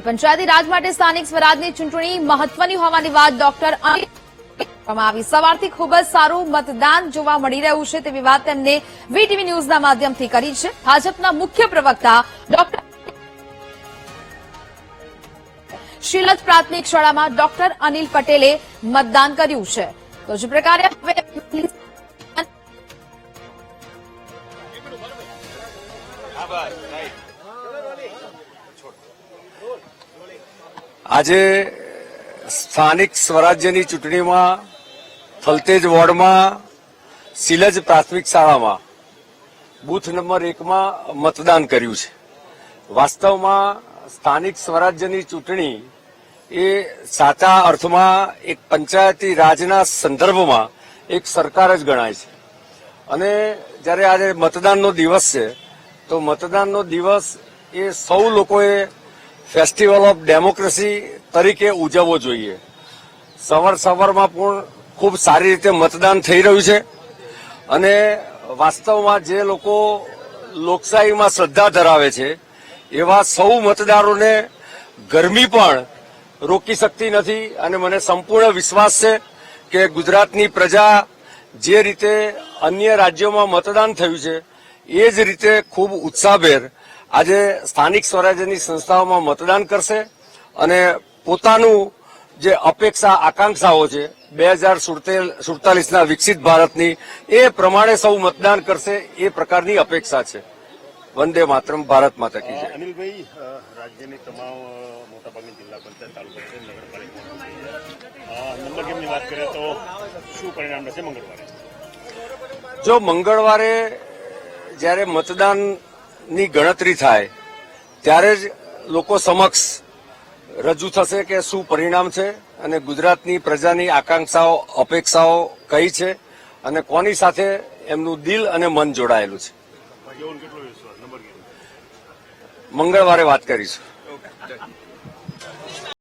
પંચાયતી રાજ માટે સ્થાનિક સ્વરાજની ચૂંટણી મહત્વની હોવાની વાત ડોક્ટર આવી સવારથી ખૂબ જ સારું મતદાન જોવા મળી રહ્યું છે તેવી વાત તેમને વીટીવી ન્યૂઝના માધ્યમથી કરી છે. ભાજપના મુખ્ય પ્રવક્તા ડોક્ટર શીલજ પ્રાથમિક શાળામાં ડોક્ટર અનિલ પટેલે મતદાન કર્યું છે. તો જે પ્રકારે આજે સ્થાનિક સ્વરાજ્યની ચૂંટણીમાં થલતેજ વોર્ડમાં શીલજ પ્રાથમિક શાળામાં બૂથ નંબર 1માં મતદાન કર્યું છે. વાસ્તવમાં સ્થાનિક સ્વરાજ્યની ચૂંટણી એ સાચા અર્થમાં એક પંચાયતી રાજના સંદર્ભમાં એક સરકાર જ ગણાય છે. અને જ્યારે આજે મતદાનનો દિવસ છે તો મતદાનનો દિવસ એ સૌ લોકોએ ફેસ્ટિવલ ઓફ ડેમોક્રેસી તરીકે ઉજવવો જોઈએ. સવારમાં પણ ખૂબ સારી રીતે મતદાન થઈ રહ્યું છે અને વાસ્તવમાં જે લોકો લોકશાહીમાં શ્રદ્ધા ધરાવે છે એવા સૌ મતદારોને ગરમી પણ રોકી શકતી નથી. અને મને સંપૂર્ણ વિશ્વાસ છે કે ગુજરાતની પ્રજા જે રીતે અન્ય રાજ્યોમાં મતદાન થયું છે એ જ રીતે ખૂબ ઉત્સાહભેર આજે સ્થાનિક સ્વરાજ્યની સંસ્થાઓમાં મતદાન કરશે અને પોતાનું જે અપેક્ષા આકાંક્ષાઓ છે 2047ના વિકસિત ભારતની એ પ્રમાણે સૌ મતદાન કરશે એ પ્રકારની અપેક્ષા છે. વંદે માતરમ, ભારત માતા કી જય. અનિલભાઈ, રાજ્યની તમામ મોટાભાગની જિલ્લા પંચાયત તાલુકા નગરપાલિકા નંબર ગેમની વાત કરીએ તો શું પરિણામ રહેશે મંગળવારે? જો મંગળવારે જ્યારે મતદાનની ગણતરી થાય ત્યારે જ લોકો સમક્ષ રજૂ થશે કે શું પરિણામ છે અને ગુજરાતની પ્રજાની આકાંક્ષાઓ અપેક્ષાઓ કઈ છે અને કોની સાથે એમનું દિલ અને મન જોડાયેલું છે. મંગળવારે વાત કરીશું.